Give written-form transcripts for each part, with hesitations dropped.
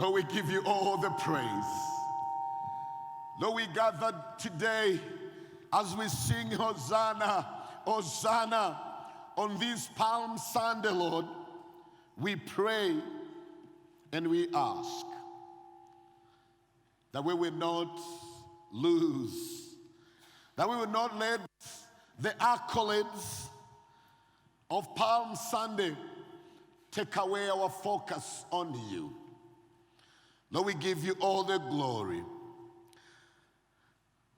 Lord, we give you all the praise. Lord, we gather today as we sing Hosanna, Hosanna on this Palm Sunday, Lord. We pray and we ask that we will not lose, that we will not let the accolades of Palm Sunday take away our focus on you. Lord, we give you all the glory.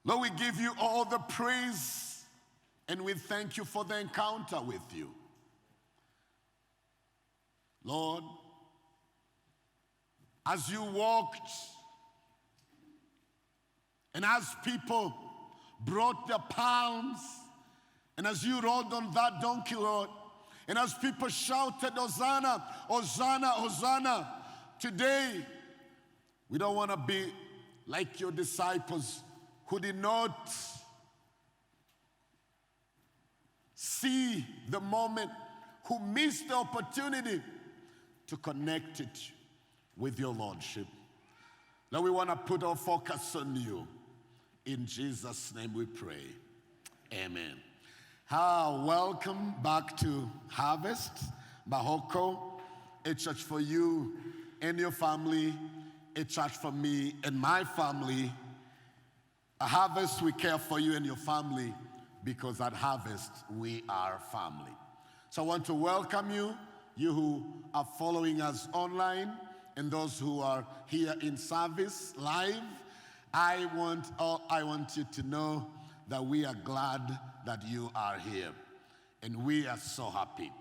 Lord, we give you all the praise, and we thank you for the encounter with you. Lord, as you walked and as people brought their palms, and as you rode on that donkey, Lord, and as people shouted, Hosanna, Hosanna, Hosanna, today we don't want to be like your disciples who did not see the moment, who missed the opportunity to connect it with your Lordship. Lord, we want to put our focus on you. In Jesus' name we pray. Amen. Welcome back to Harvest, Bahoko, a church for you and your family, a church for me and my family. At Harvest, we care for you and your family because at Harvest, we are family. So I want to welcome you, you who are following us online and those who are here in service live. I want you to know that we are glad that you are here. And we are so happy.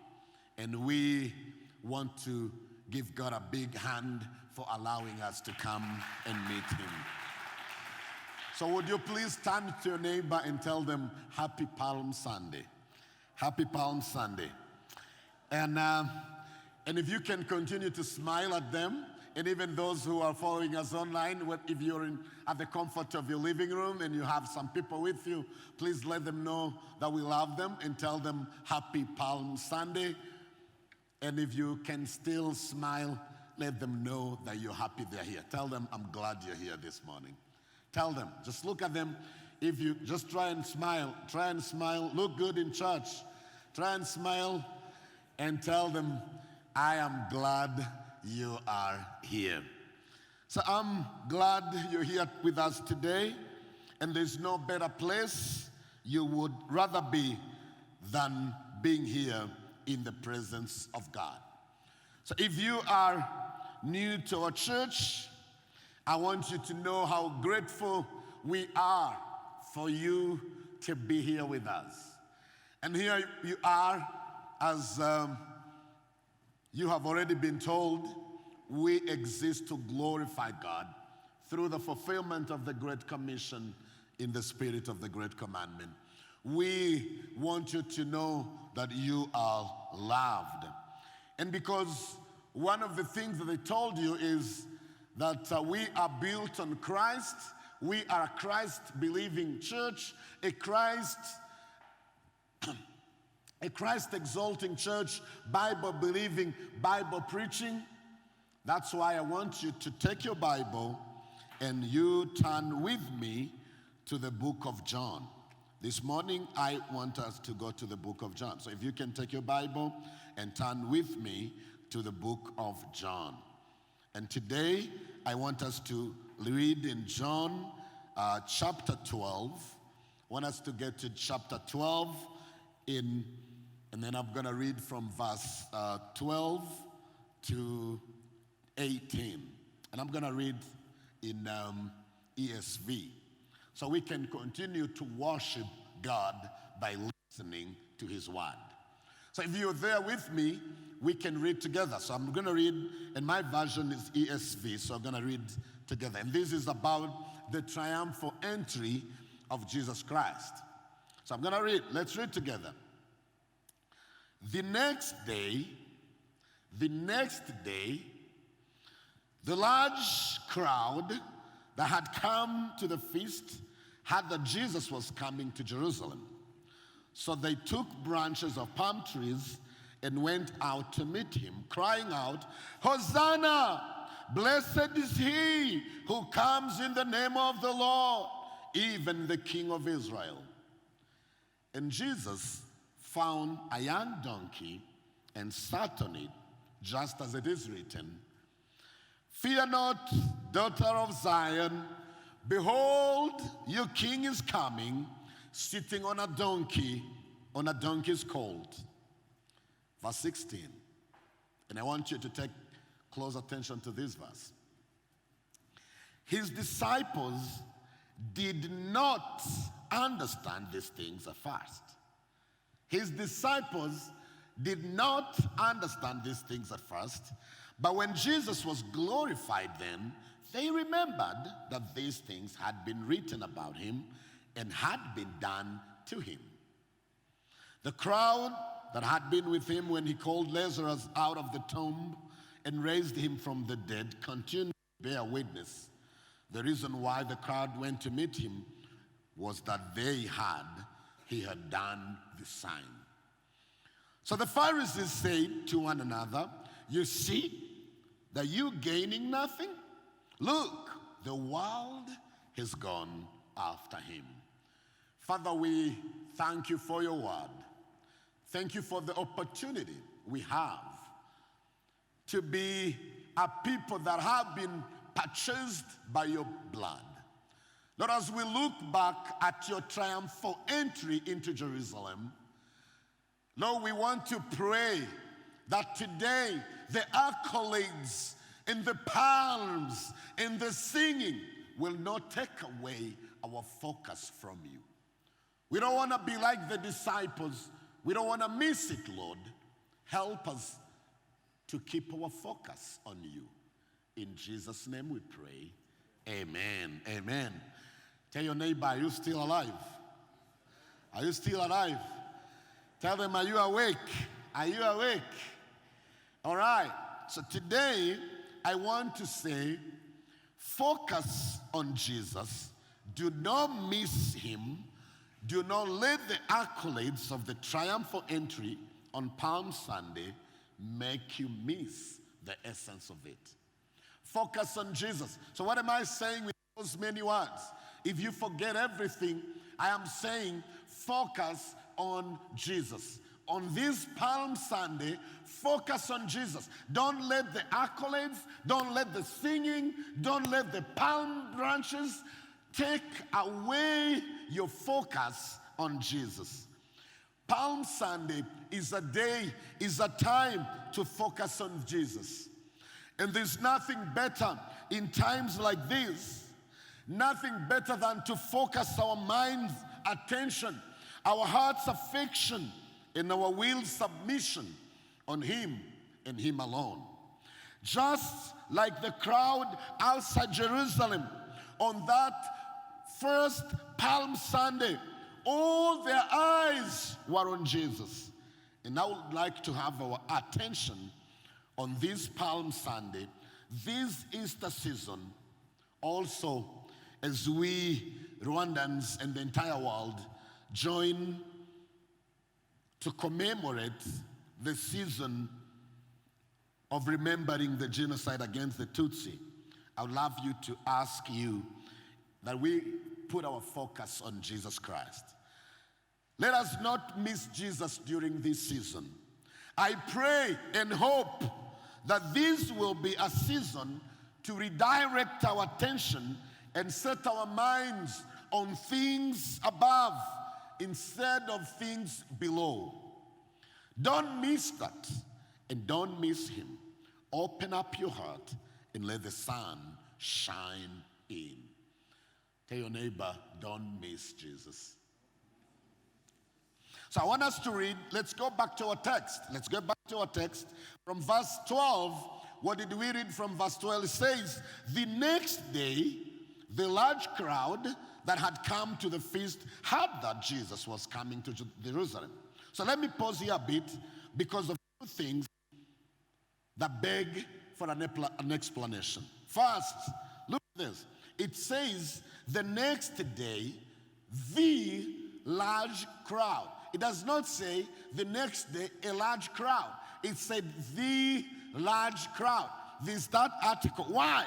And we want to give God a big hand for allowing us to come and meet him. So would you please turn to your neighbor and tell them Happy Palm Sunday. Happy Palm Sunday. And if you can continue to smile at them, and even those who are following us online, if you're at the comfort of your living room and you have some people with you, please let them know that we love them and tell them Happy Palm Sunday. And if you can still smile, let them know that you're happy they're here. Tell them, I'm glad you're here this morning. Tell them, just look at them. If you just try and smile, look good in church. Try and smile and tell them, I am glad you are here. So I'm glad you're here with us today, and there's no better place you would rather be than being here in the presence of God. So if you are new to our church, I want you to know how grateful we are for you to be here with us. And here you are, as you have already been told, we exist to glorify God through the fulfillment of the Great Commission in the spirit of the Great Commandment. We want you to know that you are loved. And because one of the things that they told you is that we are built on Christ, we are a Christ-believing church, a Christ-exalting church, Bible-believing, Bible-preaching. That's why I want you to take your Bible and you turn with me to the book of John. This morning, I want us to go to the book of John. So if you can take your Bible and turn with me to the book of John. And today, I want us to read in John chapter 12. I want us to get to chapter 12 and then I'm going to read from verse 12 to 18. And I'm going to read in ESV. So we can continue to worship God by listening to his word. So if you're there with me, we can read together. So I'm going to read, and my version is ESV, so I'm going to read together. And this is about the triumphal entry of Jesus Christ. So I'm going to read. Let's read together. The next day, the large crowd that had come to the feast heard that Jesus was coming to Jerusalem. So they took branches of palm trees and went out to meet him, crying out, Hosanna! Blessed is he who comes in the name of the Lord, even the King of Israel. And Jesus found a young donkey and sat on it, just as it is written, Fear not, daughter of Zion. Behold, your king is coming, sitting on a donkey's colt. Verse 16. And I want you to take close attention to this verse. His disciples did not understand these things at first. His disciples did not understand these things at first, but when Jesus was glorified then, they remembered that these things had been written about him and had been done to him. The crowd that had been with him when he called Lazarus out of the tomb and raised him from the dead continued to bear witness. The reason why the crowd went to meet him was that he had done the sign. So the Pharisees said to one another, You see that you gaining nothing? Look, the world has gone after him. Father, we thank you for your word. Thank you for the opportunity we have to be a people that have been purchased by your blood. Lord, as we look back at your triumphal entry into Jerusalem, Lord, we want to pray that today the accolades and the palms and the singing will not take away our focus from you. We don't want to be like the disciples. We don't want to miss it, Lord. Help us to keep our focus on you. In Jesus' name we pray. Amen. Amen. Tell your neighbor, are you still alive? Are you still alive? Tell them, are you awake? Are you awake? All right. So today, I want to say, focus on Jesus. Do not miss him. Do not let the accolades of the triumphal entry on Palm Sunday make you miss the essence of it. Focus on Jesus. So what am I saying with those many words? If you forget everything, I am saying focus on Jesus. On this Palm Sunday, focus on Jesus. Don't let the accolades, don't let the singing, don't let the palm branches take away your focus on Jesus. Palm Sunday is a time to focus on Jesus. And there's nothing better in times like this, nothing better than to focus our mind's attention, our heart's affection, and our will's submission on him and him alone. Just like the crowd outside Jerusalem on that first Palm Sunday, all their eyes were on Jesus. And I would like to have our attention on this Palm Sunday, this Easter season, also as we Rwandans and the entire world join to commemorate the season of remembering the genocide against the Tutsi. I would love you to ask you that we put our focus on Jesus Christ. Let us not miss Jesus during this season. I pray and hope that this will be a season to redirect our attention and set our minds on things above instead of things below. Don't miss that, and don't miss him. Open up your heart and let the sun shine in. Tell your neighbor, don't miss Jesus. So I want us to read, let's go back to our text. Let's go back to our text from verse 12. What did we read from verse 12? It says, the next day, the large crowd that had come to the feast heard that Jesus was coming to Jerusalem. So let me pause here a bit because of two things that beg for an explanation. First, look at this. It says the next day, the large crowd. It does not say the next day, a large crowd. It said the large crowd. there's that article. Why?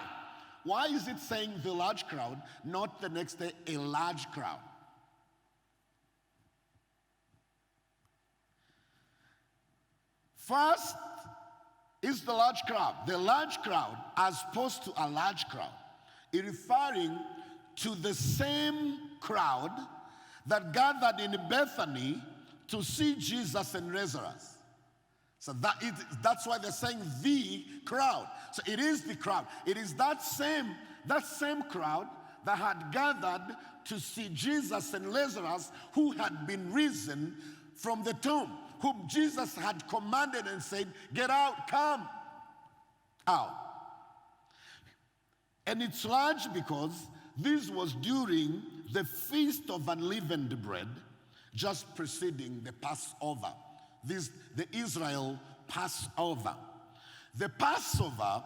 Why is it saying the large crowd, not the next day a large crowd? First is the large crowd. The large crowd as opposed to a large crowd is referring to the same crowd that gathered in Bethany to see Jesus and Lazarus. So that's why they're saying the crowd. So it is the crowd. It is that same crowd that had gathered to see Jesus and Lazarus, who had been risen from the tomb, whom Jesus had commanded and said, get out, come out. And it's large because this was during the Feast of Unleavened Bread, just preceding the Passover. The Israel Passover. The Passover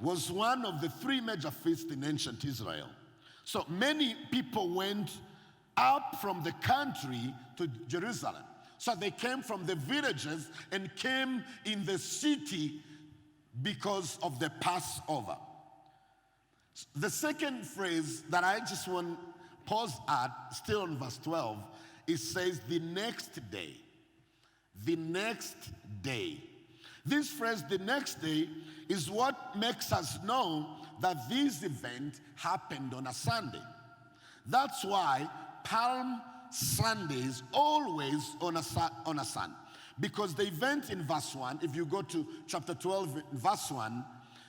was one of the three major feasts in ancient Israel. So many people went up from the country to Jerusalem. So they came from the villages and came in the city because of the Passover. The second phrase that I just want to pause at, still in verse 12, it says the next day. The next day. This phrase, the next day, is what makes us know that this event happened on a Sunday. That's why Palm Sunday is always on a Sunday. Because the event in verse 1, if you go to chapter 12, verse 1,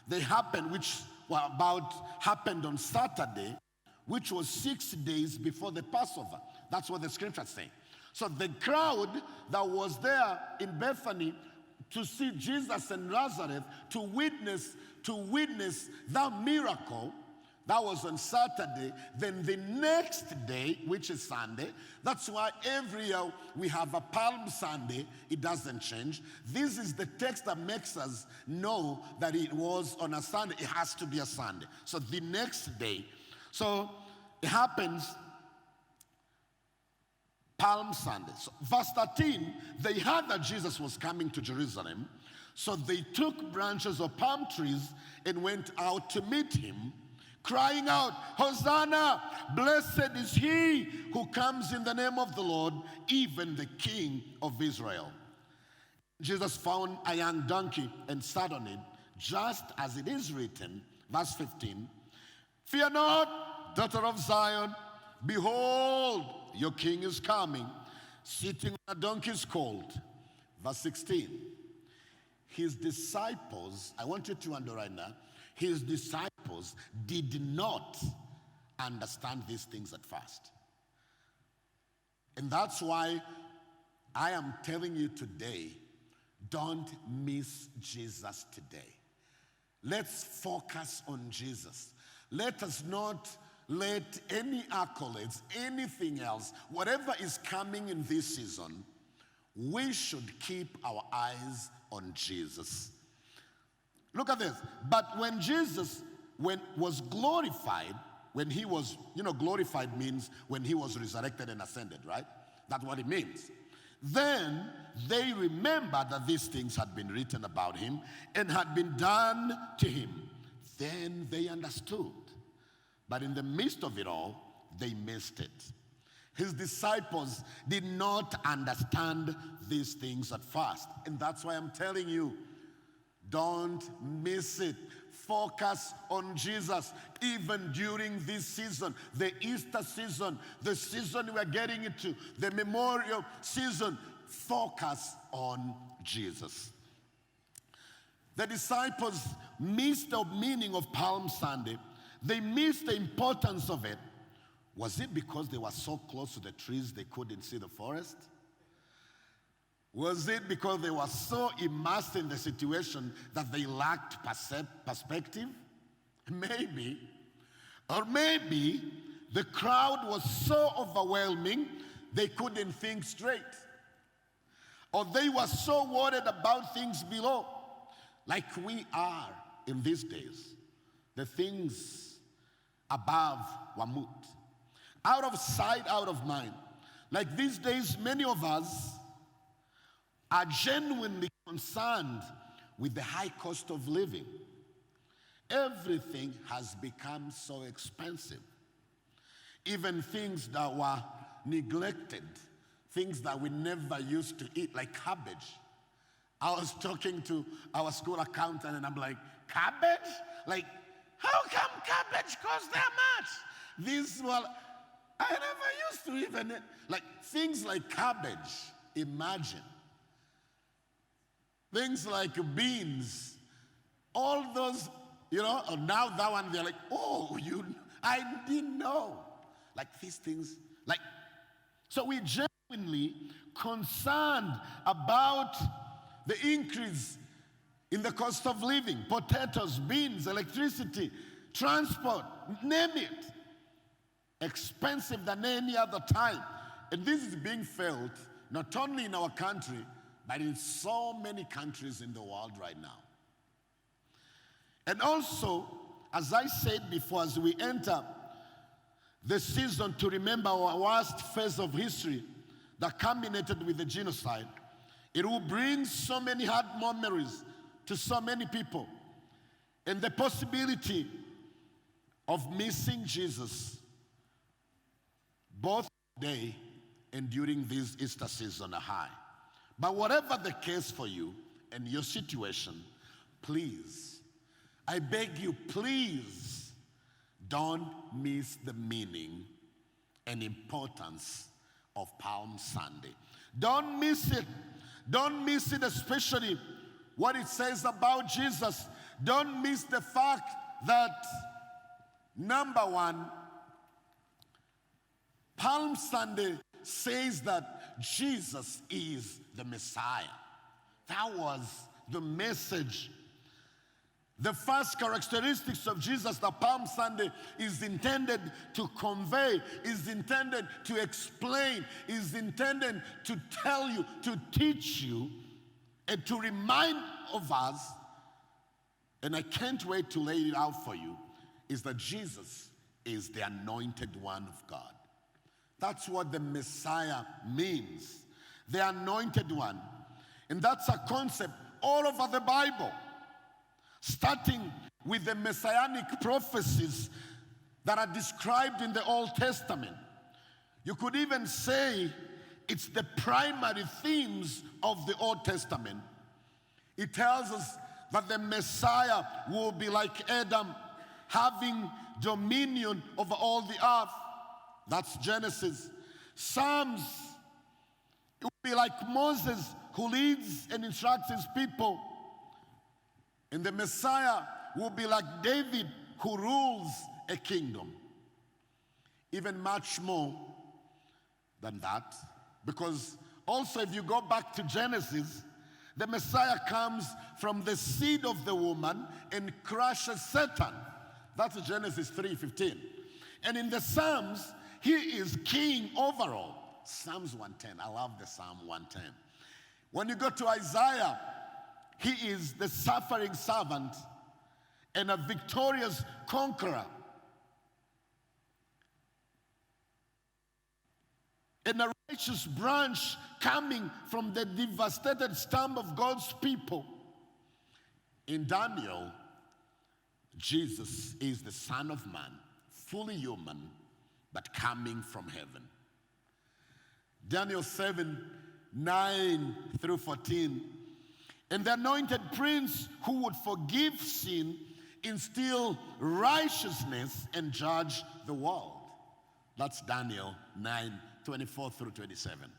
they happened, happened on Saturday, which was 6 days before the Passover. That's what the scriptures say. So the crowd that was there in Bethany to see Jesus and Lazarus, to witness that miracle, that was on Saturday. Then the next day, which is Sunday, that's why every year we have a Palm Sunday. It doesn't change. This is the text that makes us know that it was on a Sunday. It has to be a Sunday. So the next day. So it happens Palm Sunday. So verse 13, they heard that Jesus was coming to Jerusalem. So they took branches of palm trees and went out to meet him, crying out, Hosanna, blessed is he who comes in the name of the Lord, even the King of Israel. Jesus found a young donkey and sat on it, just as it is written, verse 15, fear not, daughter of Zion, behold, your king is coming, sitting on a donkey's colt. Verse 16, his disciples, I want you to underline that, his disciples did not understand these things at first. And that's why I am telling you today, don't miss Jesus today. Let's focus on Jesus. Let us not let any accolades, anything else, whatever is coming in this season, we should keep our eyes on Jesus. Look at this. But when Jesus was glorified, when he was, glorified means when he was resurrected and ascended, right? That's what it means. Then they remembered that these things had been written about him and had been done to him. Then they understood. But in the midst of it all, they missed it. His disciples did not understand these things at first. And that's why I'm telling you, don't miss it. Focus on Jesus, even during this season, the Easter season, the season we're getting into, the memorial season. Focus on Jesus. The disciples missed the meaning of Palm Sunday. They missed the importance of it. Was it because they were so close to the trees they couldn't see the forest? Was it because they were so immersed in the situation that they lacked perspective? Maybe. Or maybe the crowd was so overwhelming they couldn't think straight. Or they were so worried about things below, like we are in these days. The things above were moved. Out of sight, out of mind. Like these days, many of us are genuinely concerned with the high cost of living. Everything has become so expensive. Even things that were neglected, things that we never used to eat, like cabbage. I was talking to our school accountant and I'm like, cabbage? Like, how come cabbage costs that much? I never used to even, like things like cabbage, imagine. Things like beans, all those, now that one, they're like, oh, I didn't know. Like these things, so we're genuinely concerned about the increase in the cost of living, potatoes, beans, electricity, transport, name it. Expensive than any other time. And this is being felt not only in our country, but in so many countries in the world right now. And also, as I said before, as we enter the season to remember our worst phase of history that culminated with the genocide, it will bring so many hard memories to so many people. And the possibility of missing Jesus both today and during this Easter season are high. But whatever the case for you and your situation, please, I beg you, please, don't miss the meaning and importance of Palm Sunday. Don't miss it. Don't miss it, especially what it says about Jesus. Don't miss the fact that, number one, Palm Sunday says that Jesus is the Messiah. That was the message. The first characteristics of Jesus that Palm Sunday is intended to convey, is intended to explain, is intended to tell you, to teach you, and to remind of us, and I can't wait to lay it out for you, is that Jesus is the anointed one of God. That's what the Messiah means, the anointed one. And that's a concept all over the Bible, starting with the messianic prophecies that are described in the Old Testament. You could even say it's the primary themes of the Old Testament. It tells us that the Messiah will be like Adam, having dominion over all the earth. That's Genesis. Psalms, it will be like Moses, who leads and instructs his people. And the Messiah will be like David, who rules a kingdom. Even much more than that, because also if you go back to Genesis, the Messiah comes from the seed of the woman and crushes Satan. That's Genesis 3:15. And in the Psalms, he is king over all. Psalms 110, I love the Psalm 110. When you go to Isaiah, he is the suffering servant and a victorious conqueror. And a righteous branch coming from the devastated stump of God's people. In Daniel, Jesus is the Son of Man, fully human, but coming from heaven. Daniel 7:9-14. And the anointed prince who would forgive sin, instill righteousness, and judge the world. That's Daniel 9:24-27.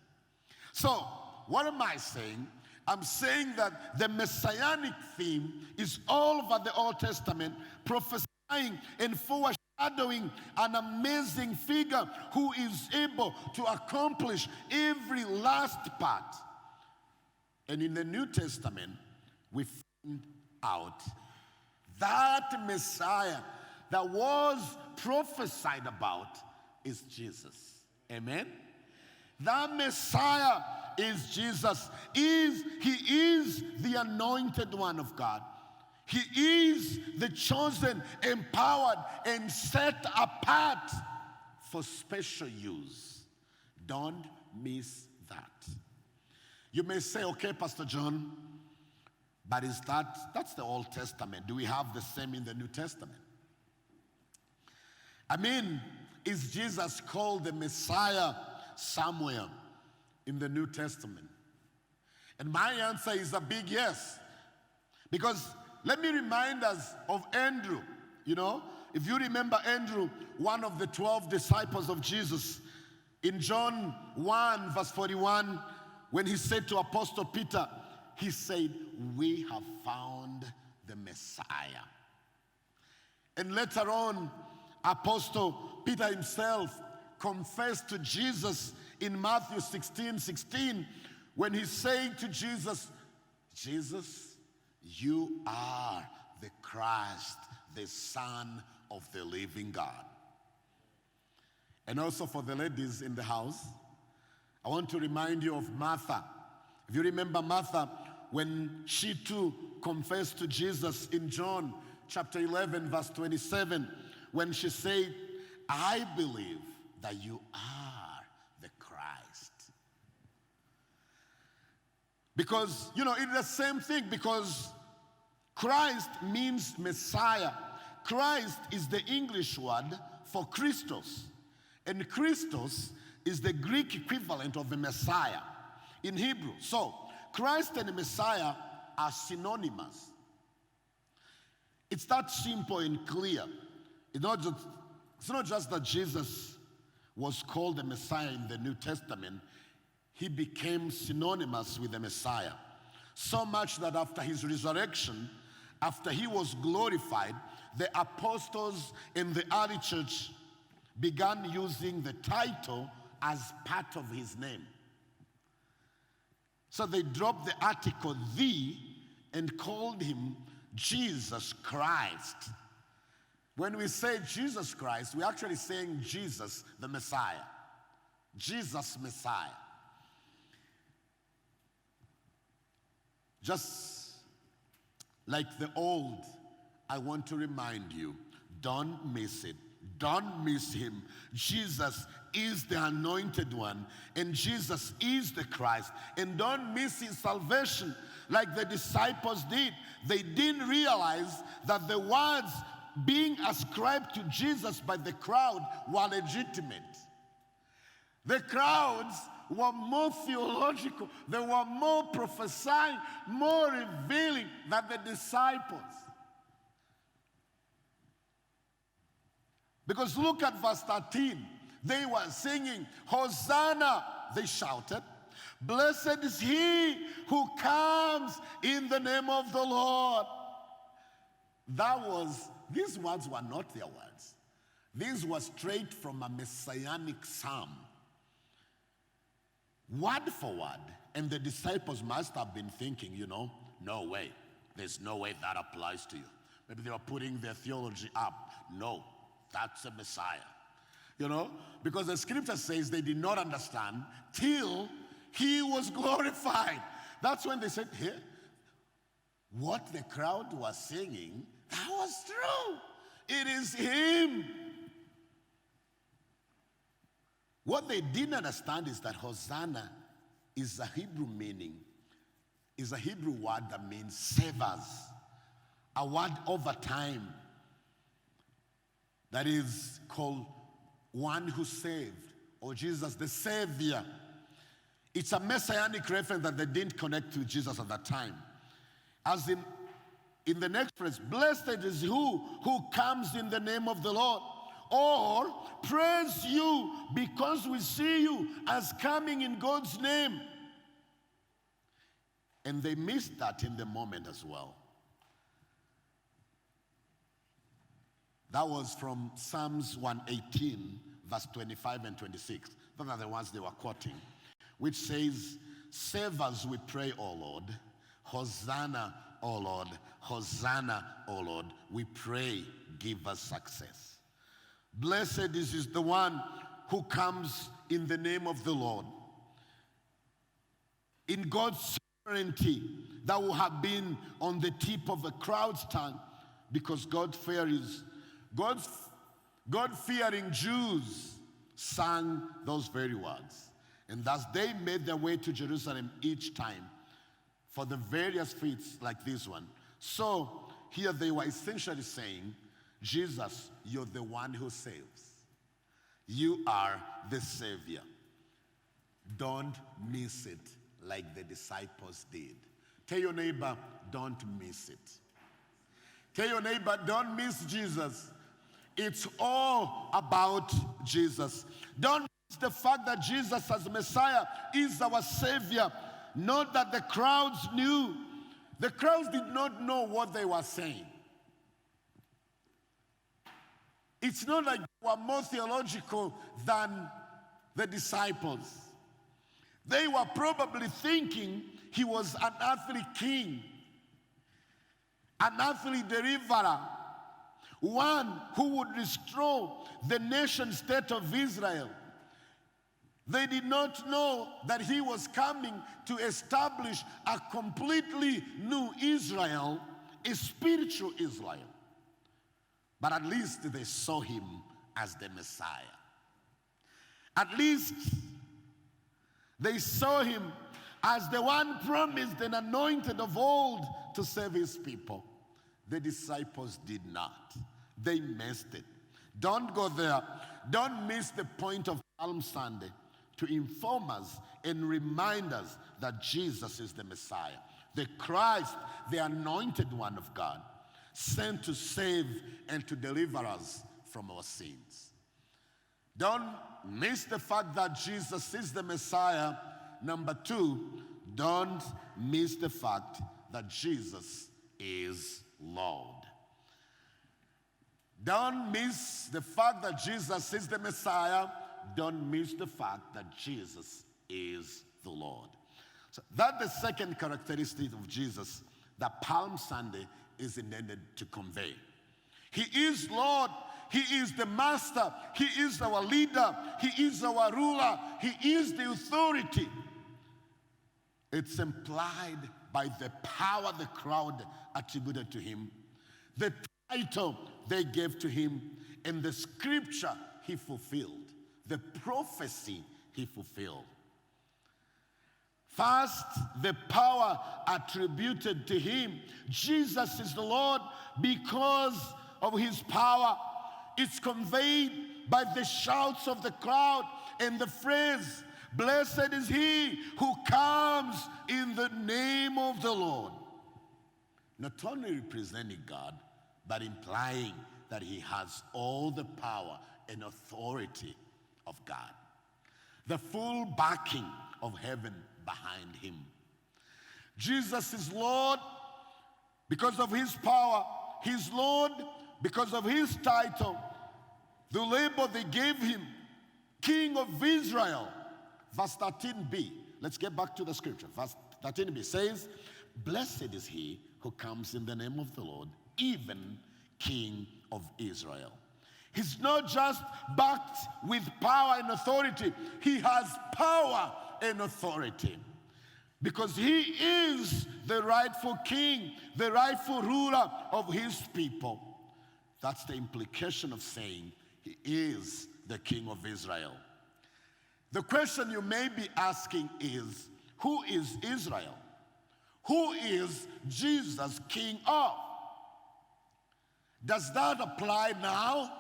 So, what am I saying? I'm saying that the messianic theme is all over the Old Testament, prophesying and foreshadowing an amazing figure who is able to accomplish every last part. And in the New Testament, we find out that Messiah that was prophesied about is Jesus. Amen? That Messiah is Jesus. He is the anointed one of God. He is the chosen, empowered, and set apart for special use. Don't miss that. You may say, okay, Pastor John, But that's the Old Testament. Do we have the same in the New Testament? I mean, is Jesus called the Messiah somewhere in the New Testament? And my answer is a big yes. Because let me remind us of Andrew. You know, if you remember Andrew, one of the 12 disciples of Jesus, in John 1 verse 41, when he said to Apostle Peter, he said, "We have found the Messiah." And later on, Apostle Peter himself confessed to Jesus in Matthew 16:16, when he said to Jesus, "Jesus, you are the Christ, the Son of the living God." And also for the ladies in the house, I want to remind you of Martha. If you remember Martha, when she too confessed to Jesus in John chapter 11 verse 27, when she said, "I believe that you are the Christ." Because, you know, it's the same thing, because Christ means Messiah. Christ is the English word for Christos. And Christos is the Greek equivalent of the Messiah in Hebrew. So, Christ and Messiah are synonymous. It's that simple and clear. It's not just that Jesus was called the Messiah in the New Testament. He became synonymous with the Messiah. So much that after his resurrection, after he was glorified, the apostles in the early church began using the title as part of his name. So they dropped the article "the" and called him Jesus Christ. When we say Jesus Christ, we're actually saying Jesus the Messiah. Jesus Messiah. Just like the old, I want to remind you, don't miss it. Don't miss him. Jesus is the anointed one, and Jesus is the Christ. And don't miss his salvation like the disciples did. They didn't realize that the words being ascribed to Jesus by the crowd were legitimate. The crowds were more theological. They were more prophesying, more revealing than the disciples. Because look at verse 13. They were singing, "Hosanna," they shouted. "Blessed is he who comes in the name of the Lord." These words were not their words. These were straight from a messianic psalm, word for word. And the disciples must have been thinking, no way. There's no way that applies to you. Maybe they were putting their theology up. No, that's a Messiah. Because the scripture says they did not understand till he was glorified. That's when they said, "Hey, what the crowd was singing, that was true. It is him." What they didn't understand is that Hosanna is a Hebrew word that means savers. A word over time that is called one who saved, or Jesus the Savior. It's a messianic reference that they didn't connect to Jesus at that time. As in the next phrase, "Blessed is who comes in the name of the Lord," or "Praise you because we see you as coming in God's name." And they missed that in the moment as well. That was from Psalms 118, verse 25 and 26. Those are the ones they were quoting, which says, "Save us, we pray, O Lord. Hosanna, O Lord. Hosanna, O Lord. We pray, give us success." Blessed is the one who comes in the name of the Lord. In God's sovereignty, that will have been on the tip of the crowd's tongue, because God-fearing Jews sang those very words. And thus they made their way to Jerusalem each time for the various feats like this one. So here they were essentially saying, Jesus, you're the one who saves. You are the Savior. Don't miss it like the disciples did. Tell your neighbor, don't miss it. Tell your neighbor, don't miss Jesus. It's all about Jesus. Don't miss the fact that Jesus as Messiah is our Savior. Not that the crowds knew. The crowds did not know what they were saying. It's not like they were more theological than the disciples. They were probably thinking he was an earthly king, an earthly deliverer, one who would restore the nation state of Israel. They did not know that he was coming to establish a completely new Israel, a spiritual Israel. But at least they saw him as the Messiah. At least they saw him as the one promised and anointed of old to save his people. The disciples did not. They missed it. Don't go there. Don't miss the point of Palm Sunday to inform us and remind us that Jesus is the Messiah, the Christ, the anointed one of God, sent to save and to deliver us from our sins. Don't miss the fact that Jesus is the Messiah. Number two, don't miss the fact that Jesus is Lord. Don't miss the fact that Jesus is the Messiah. Don't miss the fact that Jesus is the Lord. So that's the second characteristic of Jesus that Palm Sunday is intended to convey. He is Lord. He is the Master. He is our leader. He is our ruler. He is the authority. It's implied by the power the crowd attributed to him, the title they gave to him, and the scripture he fulfilled, the prophecy he fulfilled. First, the power attributed to him. Jesus is the Lord because of his power. It's conveyed by the shouts of the crowd and the phrase, "Blessed is he who comes in the name of the Lord." Not only representing God, but implying that he has all the power and authority of God. The full backing of heaven behind him. Jesus is Lord because of his power. He's Lord because of his title. The label they gave him, King of Israel. Verse 13b. Let's get back to the scripture. Verse 13b says, "Blessed is he who comes in the name of the Lord, even King of Israel." He's not just backed with power and authority. He has power and authority because he is the rightful king, the rightful ruler of his people. That's the implication of saying he is the King of Israel. The question you may be asking is, who is Israel? Who is Jesus king of? Does that apply now?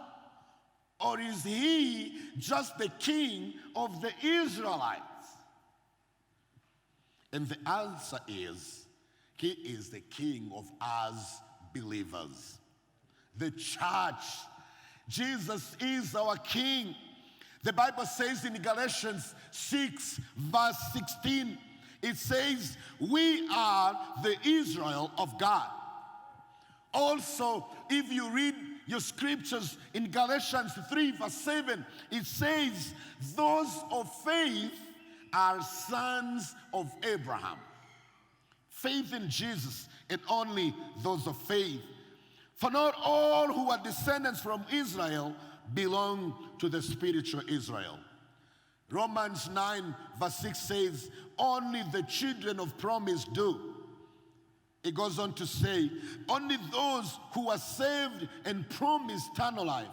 Or is he just the king of the Israelites? And the answer is, he is the king of us believers, the church. Jesus is our king. The Bible says in Galatians 6, verse 16, it says, we are the Israel of God. Also, if you read your scriptures in Galatians 3, verse 7, it says, those of faith are sons of Abraham. Faith in Jesus, and only those of faith. For not all who are descendants from Israel belong to the spiritual Israel. Romans 9, verse 6 says, only the children of promise do. It goes on to say, only those who are saved and promised eternal life.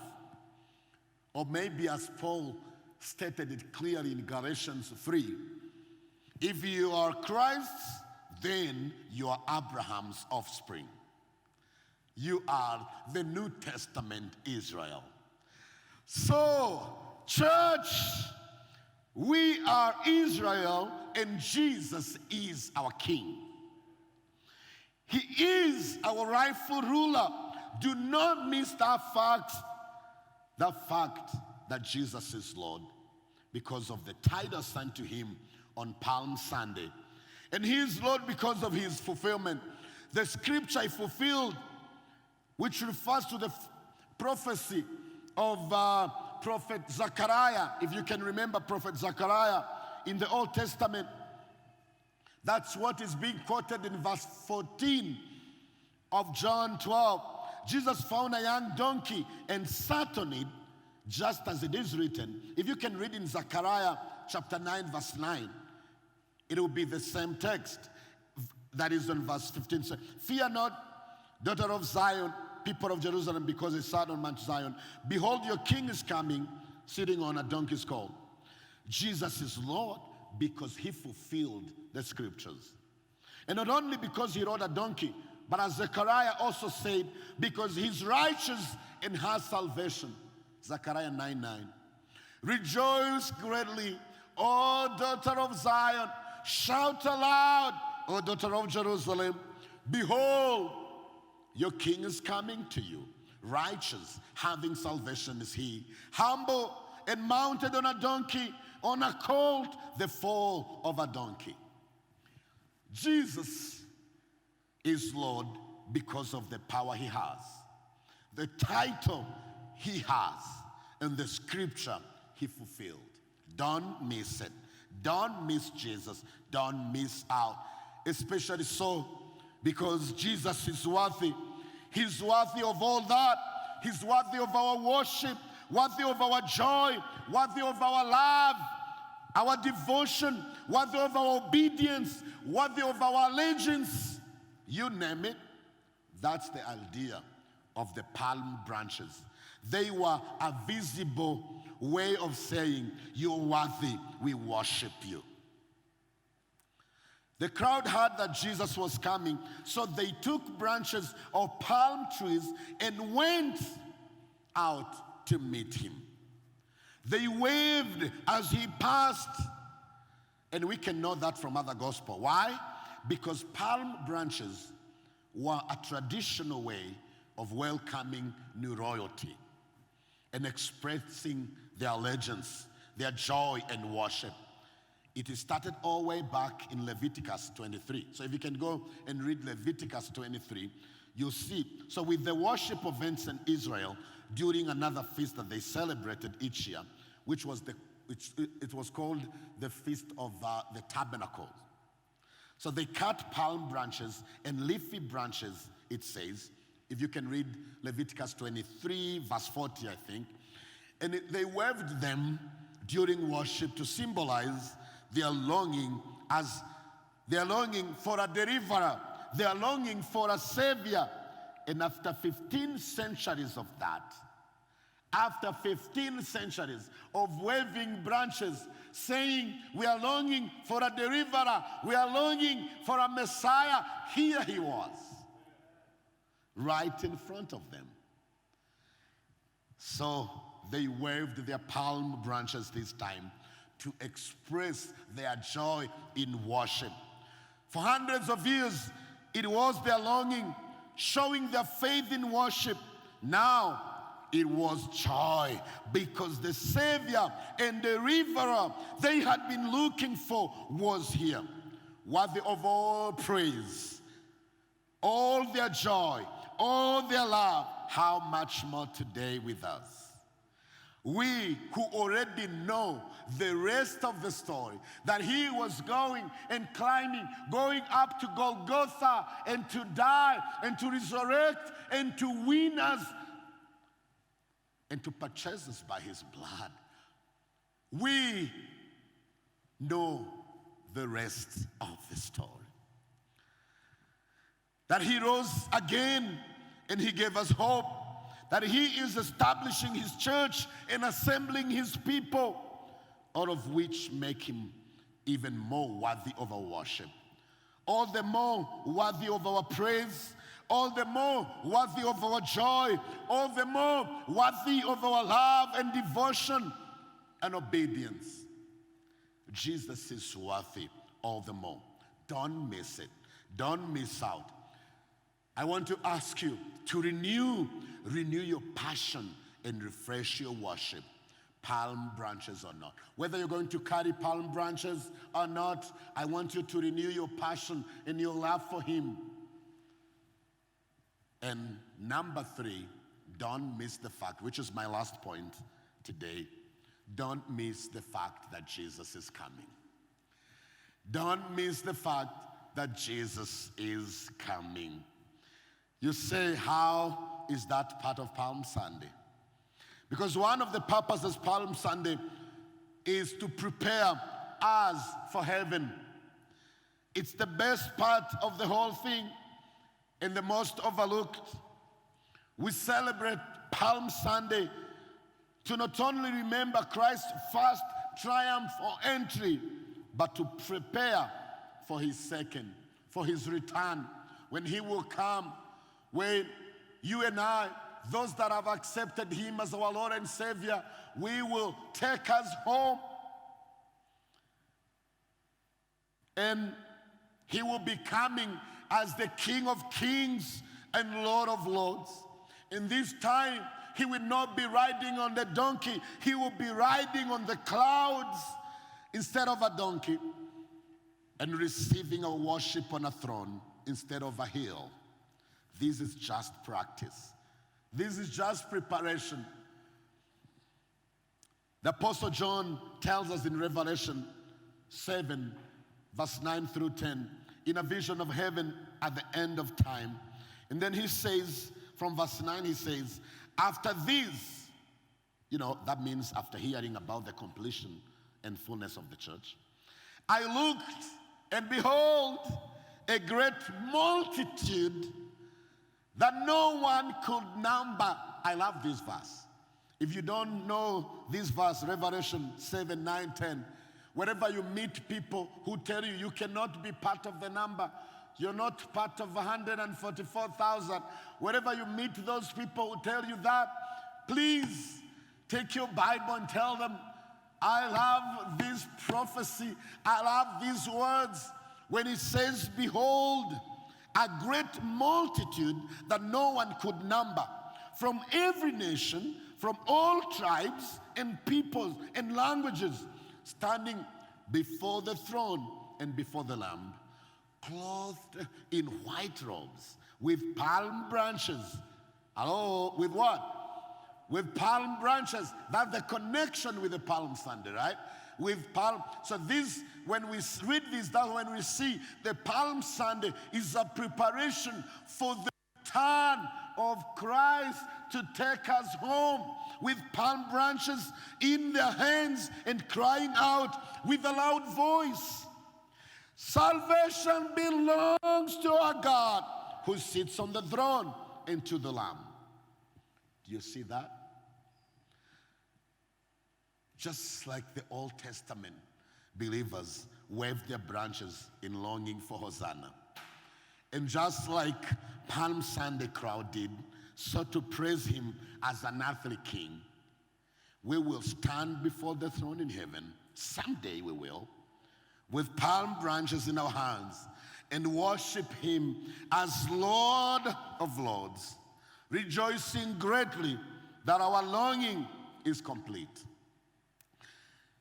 Or maybe as Paul stated it clearly in Galatians 3, if you are Christ's, then you are Abraham's offspring. You are the New Testament Israel. So, church, we are Israel and Jesus is our king. He is our rightful ruler. Do not miss that fact that Jesus is Lord, because of the title sent to him on Palm Sunday. And he is Lord because of his fulfillment. The scripture he fulfilled, which refers to the prophecy of Prophet Zechariah. If you can remember Prophet Zechariah in the Old Testament, that's what is being quoted in verse 14 of John 12. Jesus found a young donkey and sat on it, just as it is written. If you can read in Zechariah chapter 9, verse 9, it will be the same text that is on verse 15. So, fear not, daughter of Zion, people of Jerusalem, because he sat on Mount Zion. Behold, your king is coming, sitting on a donkey's colt. Jesus is Lord because he fulfilled the scriptures. And not only because he rode a donkey, but as Zechariah also said, because he's righteous and has salvation. Zechariah 9:9. Rejoice greatly, O daughter of Zion. Shout aloud, O daughter of Jerusalem. Behold, your king is coming to you. Righteous, having salvation is he. Humble and mounted on a donkey, on a colt, the foal of a donkey. Jesus is Lord because of the power he has, the title he has, and the scripture he fulfilled. Don't miss it. Don't miss Jesus. Don't miss out. Especially so because Jesus is worthy. He's worthy of all that. He's worthy of our worship, worthy of our joy, worthy of our love, our devotion, worthy of our obedience, worthy of our allegiance. You name it. That's the idea of the palm branches. They were a visible way of saying, you're worthy, we worship you. The crowd heard that Jesus was coming, so they took branches of palm trees and went out to meet him. They waved as he passed, and we can know that from other gospel. Why? Because palm branches were a traditional way of welcoming new royalty and expressing their allegiance, their joy and worship. It is started all the way back in Leviticus 23. So if you can go and read Leviticus 23, you'll see. So with the worship events in Israel during another feast that they celebrated each year, which was it was called the Feast of the Tabernacles. So they cut palm branches and leafy branches, it says. If you can read Leviticus 23, verse 40, I think. And they waved them during worship to symbolize their longing, as they are longing for a deliverer. They are longing for a savior. And after 15 centuries of that, after 15 centuries of waving branches, saying, we are longing for a deliverer, we are longing for a Messiah, here he was, right in front of them. So they waved their palm branches this time to express their joy in worship. For hundreds of years, it was their longing, showing their faith in worship. Now, it was joy because the Savior and the deliverer they had been looking for was here. Worthy of all praise, all their joy, all their love, how much more today with us. We who already know the rest of the story, that he was going and climbing, going up to Golgotha and to die and to resurrect and to win us and to purchase us by his blood. We know the rest of the story. That he rose again and he gave us hope. That he is establishing his church and assembling his people, all of which make him even more worthy of our worship. all the more worthy of our praise, all the more worthy of our joy, all the more worthy of our love and devotion and obedience. Jesus is worthy all the more. Don't miss it. Don't miss out. I want to ask you to renew your passion and refresh your worship, palm branches or not. Whether you're going to carry palm branches or not, I want you to renew your passion and your love for him. And number 3, don't miss the fact, which is my last point today, don't miss the fact that Jesus is coming. Don't miss the fact that Jesus is coming. You say, how is that part of Palm Sunday? Because one of the purposes of Palm Sunday is to prepare us for heaven. It's the best part of the whole thing and the most overlooked. We celebrate Palm Sunday to not only remember Christ's first triumph or entry, but to prepare for his second, for his return, when he will come, when you and I, those that have accepted him as our Lord and Savior, we will take us home. And he will be coming as the King of Kings and Lord of Lords. In this time, he will not be riding on the donkey. He will be riding on the clouds instead of a donkey, and receiving our worship on a throne instead of a hill. This is just practice. This is just preparation. The Apostle John tells us in Revelation 7, verse 9 through 10, in a vision of heaven at the end of time. And then he says, from verse 9, he says, after this, that means after hearing about the completion and fullness of the church, I looked, and behold, a great multitude that no one could number. I love this verse. If you don't know this verse, Revelation 7, 9, 10, wherever you meet people who tell you you cannot be part of the number, you're not part of 144,000, wherever you meet those people who tell you that, please take your Bible and tell them, I love this prophecy. I love these words. When it says, behold, a great multitude that no one could number, from every nation, from all tribes and peoples and languages, standing before the throne and before the Lamb, clothed in white robes, with palm branches. Hello, with what? With palm branches. That's the connection with the Palm Sunday, right? With palm. So this, when we read this, that's when we see the Palm Sunday is a preparation for the return of Christ to take us home, with palm branches in their hands and crying out with a loud voice, salvation belongs to our God who sits on the throne and to the Lamb. Do you see that? Just like the Old Testament believers waved their branches in longing for Hosanna. And just like Palm Sunday crowd did, so to praise him as an earthly king, we will stand before the throne in heaven, someday we will, with palm branches in our hands and worship him as Lord of Lords, rejoicing greatly that our longing is complete.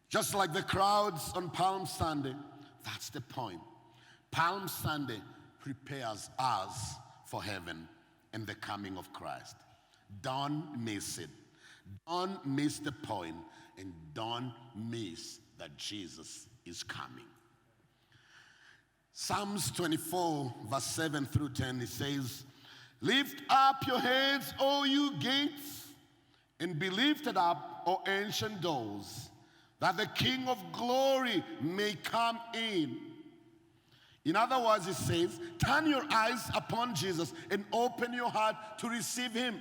Just like the crowds on Palm Sunday, that's the point. Palm Sunday prepares us for heaven and the coming of Christ. Don't miss it. Don't miss the point, and don't miss that Jesus is coming. Psalms 24, verse 7 through 10, it says, lift up your heads, O you gates, and be lifted up, O ancient doors, that the King of glory may come in. In other words, it says, turn your eyes upon Jesus and open your heart to receive him.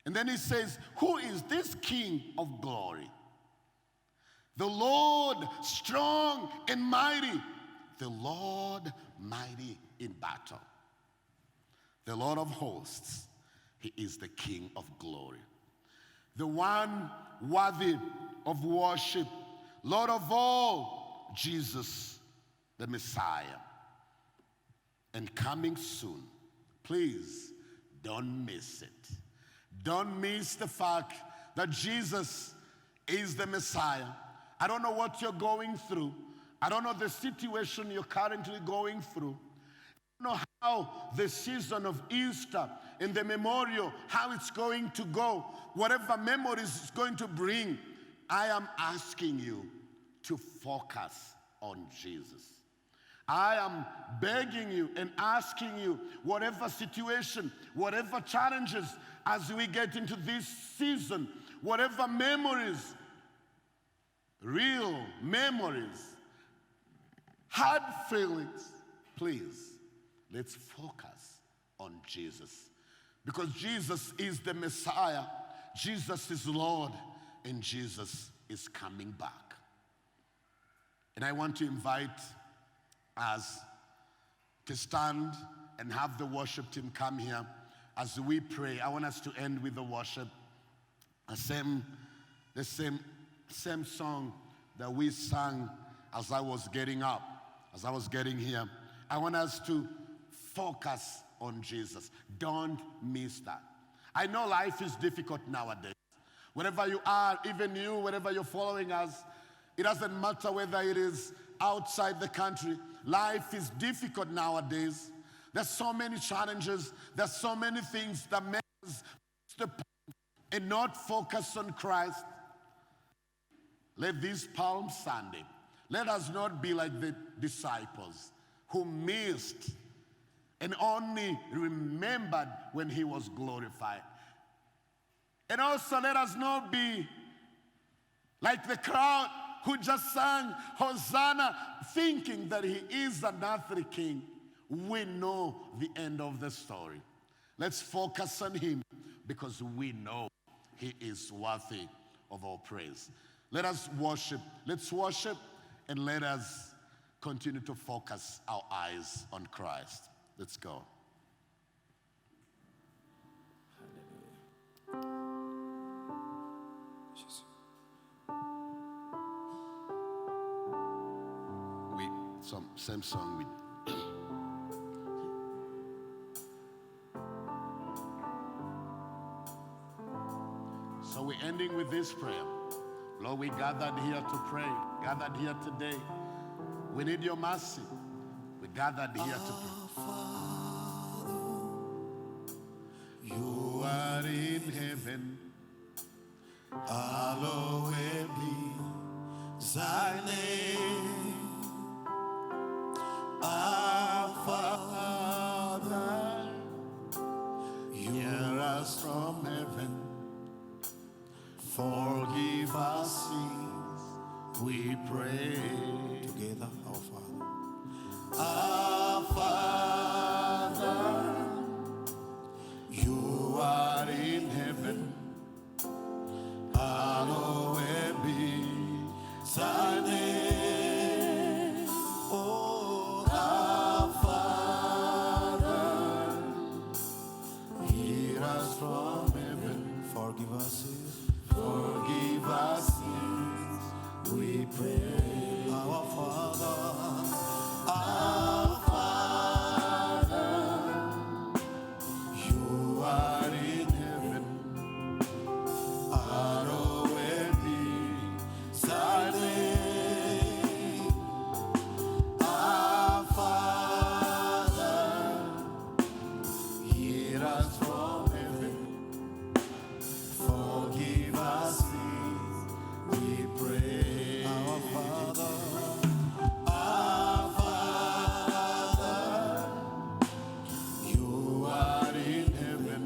And then it says, who is this King of glory? The Lord, strong and mighty, the Lord mighty in battle, the Lord of hosts. He is the King of glory, the one worthy of worship, Lord of all, Jesus, the Messiah, and coming soon. Please don't miss it. Don't miss the fact that Jesus is the Messiah. I don't know what you're going through. I don't know the situation you're currently going through. I don't know how the season of Easter and the memorial, how it's going to go, whatever memories it's going to bring. I am asking you to focus on Jesus. I am begging you and asking you, whatever situation, whatever challenges as we get into this season, whatever memories, real memories, hard feelings, please, let's focus on Jesus. Because Jesus is the Messiah, Jesus is Lord, and Jesus is coming back. And I want to invite us to stand and have the worship team come here as we pray. I want us to end with the worship, the same song that we sang as I was getting up, as I was getting here. I want us to focus on Jesus. Don't miss that. I know life is difficult nowadays. Wherever you are, even you, wherever you're following us, it doesn't matter whether it is outside the country. Life is difficult nowadays. There's so many challenges. There's so many things that make us miss the point and not focus on Christ. Let this Palm Sunday, let us not be like the disciples who missed and only remembered when he was glorified. And also let us not be like the crowd who just sang Hosanna, thinking that he is an earthly king. We know the end of the story. Let's focus on him because we know he is worthy of our praise. Let us worship. Let's worship and let us continue to focus our eyes on Christ. Let's go. Same song with So we're ending with this prayer. Lord, we gathered here to pray, gathered here today. We need your mercy. We gathered here to pray. Father, you are in heaven. Hallowed be thy name. Our Father, hear us from heaven. Forgive our sins, we pray. Together, our Father. Our Father, you are in heaven. Hallowed be thy name. Oh, our Father, hear us from heaven. Forgive us sins. Forgive our sins, we pray. Our Father, our Father, you are in heaven. Hallowed be thy name. Our Father, hear us from heaven. Forgive our sins, we pray. Our Father, you are in heaven.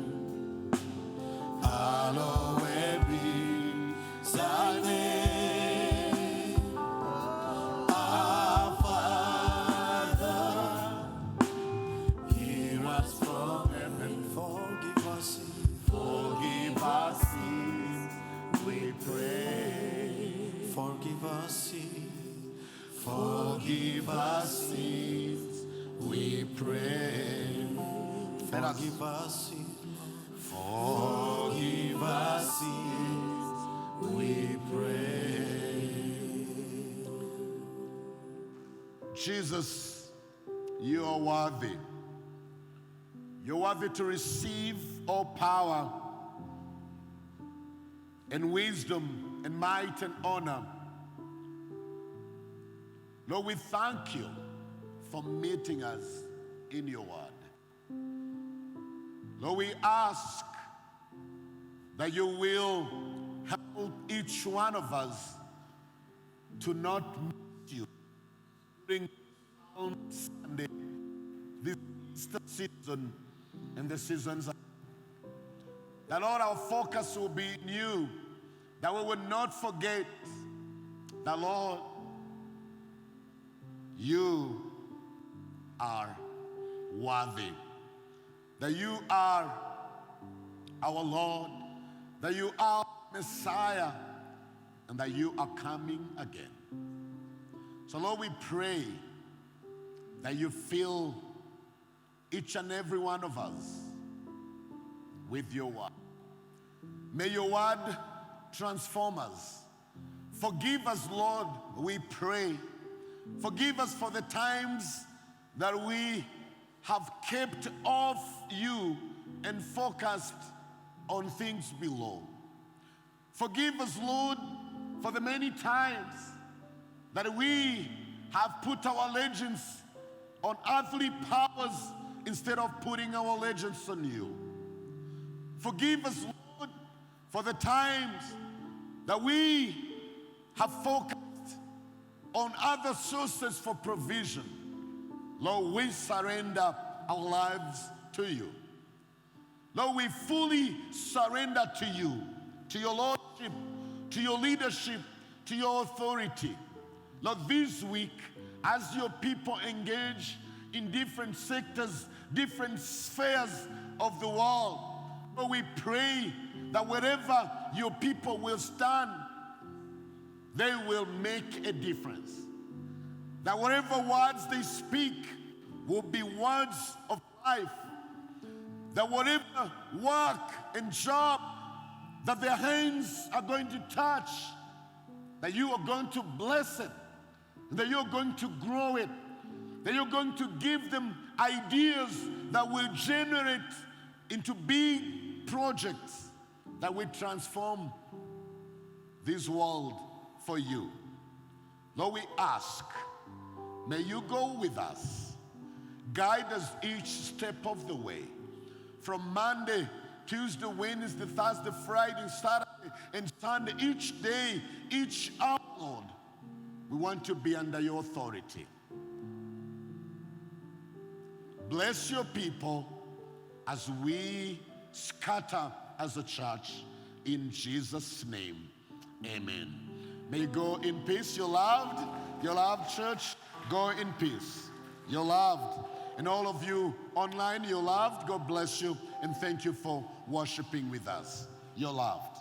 Hallowed be thy name. Our Father, hear us from heaven. Forgive our sins. Forgive our sins, we pray. Forgive our sins. Forgive our sins, we pray. Forgive our sins. Forgive our sins, we pray. Jesus, you are worthy. You're worthy to receive all power and wisdom and might and honor. Lord, we thank you for meeting us in your word. Lord, we ask that you will help each one of us to not miss you during Sunday, this Easter season, and the seasons. That Lord, our focus will be in you, that we will not forget that, Lord, you are worthy, that you are our Lord, that you are Messiah, and that you are coming again. So Lord, we pray that you fill each and every one of us with your word. May your word transform us. Forgive us, Lord, we pray. Forgive us for the times that we have kept off you and focused on things below. Forgive us, Lord, for the many times that we have put our allegiance on earthly powers instead of putting our allegiance on you. Forgive us, Lord, for the times that we have focused on other sources for provision. Lord, we surrender our lives to you. Lord, we fully surrender to you, to your lordship, to your leadership, to your authority. Lord, this week, as your people engage in different sectors, different spheres of the world, Lord, we pray that wherever your people will stand, they will make a difference. That whatever words they speak will be words of life. That whatever work and job that their hands are going to touch, that you are going to bless it, that you're going to grow it, that you're going to give them ideas that will generate into big projects that will transform this world for you. Lord, we ask, may you go with us, guide us each step of the way, from Monday, Tuesday, Wednesday, Thursday, Friday, Saturday, and Sunday, each day, each hour, Lord. We want to be under your authority. Bless your people as we scatter as a church. In Jesus' name, amen. May you go in peace. You're loved. You're loved, church. Go in peace. You're loved. And all of you online, you're loved. God bless you. And thank you for worshiping with us. You're loved.